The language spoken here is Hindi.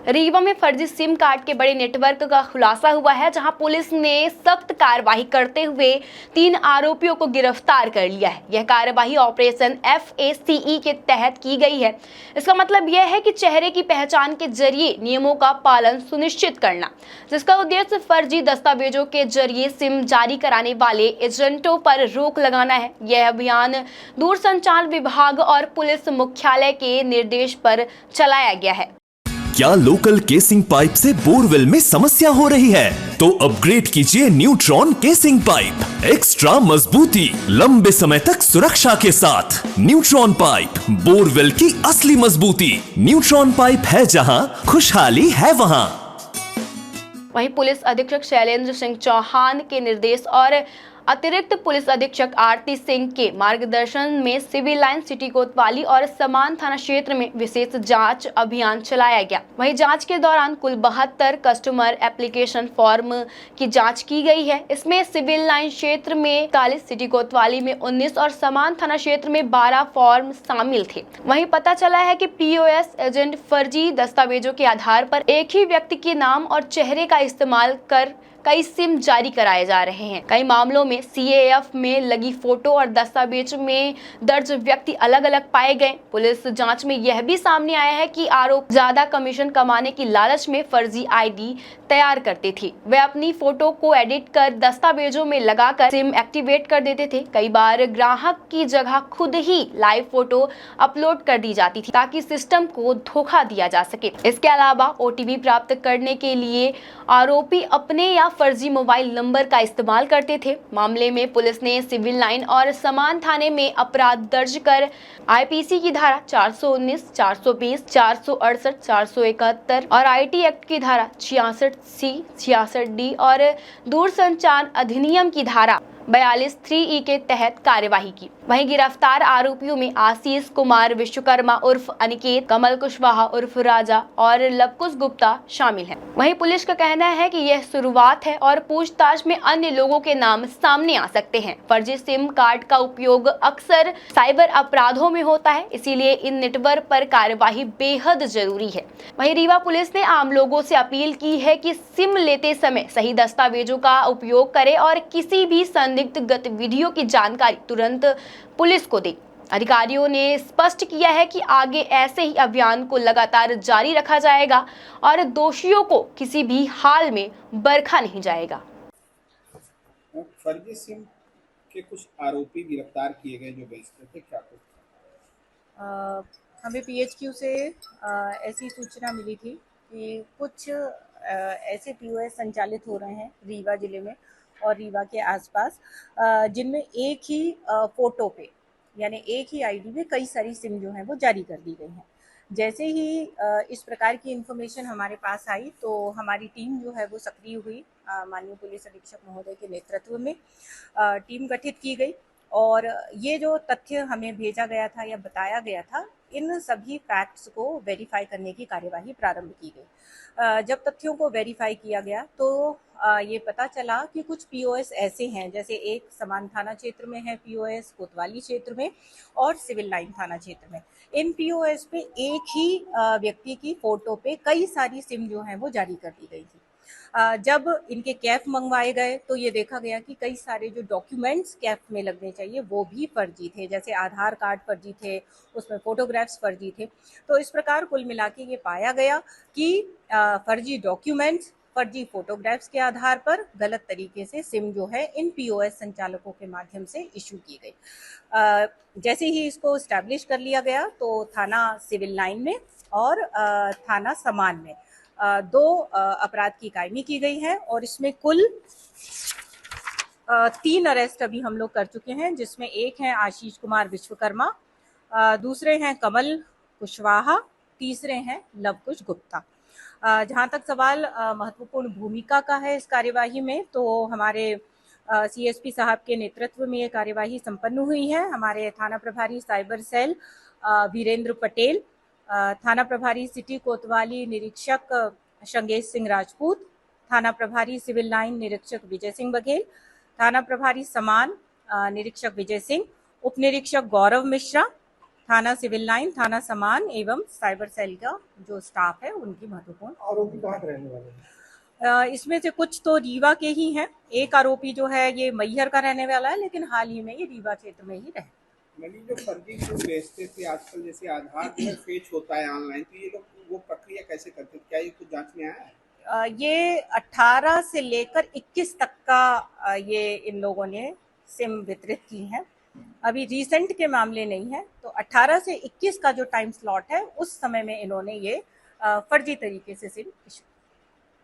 रीवा में फर्जी सिम कार्ड के बड़े नेटवर्क का खुलासा हुआ है, जहां पुलिस ने सख्त कार्रवाई करते हुए 3 आरोपियों को गिरफ्तार कर लिया है। यह कार्रवाई ऑपरेशन FACE के तहत की गई है। इसका मतलब यह है कि चेहरे की पहचान के जरिए नियमों का पालन सुनिश्चित करना, जिसका उद्देश्य फर्जी दस्तावेजों के जरिए सिम जारी कराने वाले एजेंटों पर रोक लगाना है। यह अभियान दूरसंचार विभाग और पुलिस मुख्यालय के निर्देश पर चलाया गया है। क्या लोकल केसिंग पाइप से बोरवेल में समस्या हो रही है? तो अपग्रेड कीजिए न्यूट्रॉन केसिंग पाइप। एक्स्ट्रा मजबूती, लंबे समय तक सुरक्षा के साथ। न्यूट्रॉन पाइप, बोरवेल की असली मजबूती। न्यूट्रॉन पाइप है जहां, खुशहाली है वहां। वहीं पुलिस अधीक्षक शैलेंद्र सिंह चौहान के निर्देश और अतिरिक्त पुलिस अधीक्षक आरती सिंह के मार्गदर्शन में सिविल लाइन, सिटी कोतवाली और समान थाना क्षेत्र में विशेष जांच अभियान चलाया गया। वहीं जांच के दौरान कुल 72 कस्टमर एप्लीकेशन फॉर्म की जांच की गई है। इसमें सिविल लाइन क्षेत्र में 41, सिटी कोतवाली में 19 और समान थाना क्षेत्र में 12 फॉर्म शामिल थे। वहीं पता चला है कि POS एजेंट फर्जी दस्तावेजों के आधार पर एक ही व्यक्ति के नाम और चेहरे का इस्तेमाल कर कई सिम जारी कराए जा रहे हैं। कई मामलों में CAF में लगी फोटो और दस्तावेज में दर्ज व्यक्ति अलग अलग पाए गए। पुलिस जांच में यह भी सामने आया है कि आरोप ज्यादा कमीशन कमाने की लालच में फर्जी ID तैयार करते थे। वे अपनी फोटो को एडिट कर दस्तावेजों में लगाकर सिम एक्टिवेट कर देते थे। कई बार ग्राहक की जगह खुद ही लाइव फोटो अपलोड कर दी जाती थी ताकि सिस्टम को धोखा दिया जा सके। इसके अलावा OTP प्राप्त करने के लिए आरोपी अपने या फर्जी मोबाइल नंबर का इस्तेमाल करते थे। मामले में पुलिस ने सिविल लाइन और समान थाने में अपराध दर्ज कर IPC की धारा 419, 420, 468, 471 और IT एक्ट की धारा 66C, 66D और दूरसंचार अधिनियम की धारा 42(3)E के तहत कार्यवाही की। वहीं गिरफ्तार आरोपियों में आशीष कुमार विश्वकर्मा उर्फ अनिकेत, कमल कुशवाहा उर्फ राजा और लवकुश गुप्ता शामिल हैं। वहीं पुलिस का कहना है कि यह शुरुआत है और पूछताछ में अन्य लोगों के नाम सामने आ सकते हैं। फर्जी सिम कार्ड का उपयोग अक्सर साइबर अपराधों में होता है, इसीलिए इन नेटवर्क पर कार्यवाही बेहद जरूरी है। वहीं रीवा पुलिस ने आम लोगों से अपील की है कि सिम लेते समय सही दस्तावेजों का उपयोग करें और किसी भी संदिग्ध गतिविधियों की जानकारी तुरंत पुलिस को दें। अधिकारियों ने स्पष्ट किया है कि आगे ऐसे ही अभियान को लगातार जारी रखा जाएगा और दोषियों को किसी भी हाल में बरखा नहीं जाएगा। फर्जी सिम के कुछ आरोपी गिरफ्तार किए गए जो बेचते थे, क्या कुछ? हमें PHQ से ऐसी सूचना मिली थी कि कुछ ऐसे POS संचालित हो रहे हैं रीवा जिले में और रीवा के आसपास, जिनमें एक ही फोटो पे यानी एक ही ID में कई सारी सिम जो हैं वो जारी कर दी गई हैं। जैसे ही इस प्रकार की इन्फॉर्मेशन हमारे पास आई तो हमारी टीम जो है वो सक्रिय हुई। माननीय पुलिस अधीक्षक महोदय के नेतृत्व में टीम गठित की गई और ये जो तथ्य हमें भेजा गया था या बताया गया था, इन सभी फैक्ट्स को वेरीफाई करने की कार्यवाही प्रारंभ की गई। जब तथ्यों को वेरीफाई किया गया तो ये पता चला कि कुछ POS ऐसे हैं, जैसे एक समान थाना क्षेत्र में है POS, कोतवाली क्षेत्र में और सिविल लाइन थाना क्षेत्र में। इन POS पे एक ही व्यक्ति की फोटो पे कई सारी सिम जो है वो जारी कर दी गई थी। जब इनके कैफ मंगवाए गए तो ये देखा गया कि कई सारे जो डॉक्यूमेंट्स कैफ में लगने चाहिए वो भी फर्जी थे, जैसे आधार कार्ड फर्जी थे, उसमें फोटोग्राफ्स फर्जी थे। तो इस प्रकार कुल मिला के ये पाया गया कि फर्जी डॉक्यूमेंट्स, फर्जी फोटोग्राफ्स के आधार पर गलत तरीके से सिम जो है इन POS संचालकों के माध्यम से इशू की गई। जैसे ही इसको स्टैब्लिश कर लिया गया तो थाना सिविल लाइन में और थाना समान में 2 अपराध की कायमी की गई है और इसमें कुल 3 अरेस्ट अभी हम लोग कर चुके हैं, जिसमें एक है आशीष कुमार विश्वकर्मा, दूसरे हैं कमल कुशवाहा, तीसरे हैं लवकुश गुप्ता। जहां तक सवाल महत्वपूर्ण भूमिका का है इस कार्यवाही में, तो हमारे CSP साहब के नेतृत्व में ये कार्यवाही संपन्न हुई है। हमारे थाना प्रभारी साइबर सेल वीरेंद्र पटेल, थाना प्रभारी सिटी कोतवाली निरीक्षक शंगेश सिंह राजपूत, थाना प्रभारी सिविल लाइन निरीक्षक विजय सिंह बघेल, थाना प्रभारी समान निरीक्षक विजय सिंह, उप निरीक्षक गौरव मिश्रा, थाना सिविल लाइन, थाना समान एवं साइबर सेल का जो स्टाफ है उनकी महत्वपूर्ण। आरोपी कहाँ के रहने वाले हैं? इसमें से कुछ तो रीवा के ही हैं। एक आरोपी जो है ये मैहर का रहने वाला है, लेकिन हाल ही में ये रीवा क्षेत्र में ही रहे। मैंने जो फर्जी फूड बेचते थे आजकल, जैसे आधार जो है फेच होता है ऑनलाइन, तो ये लोग वो प्रक्रिया कैसे करते थे, क्या ये कुछ जांच में आया है? ये 18 से लेकर 21 तक का ये इन लोगों ने सिम वितरित की है। अभी रिसेंट के मामले नहीं है, तो 18 से 21 का जो टाइम स्लॉट है उस समय में इन्होंने ये फर्जी तरीके से सिम इशू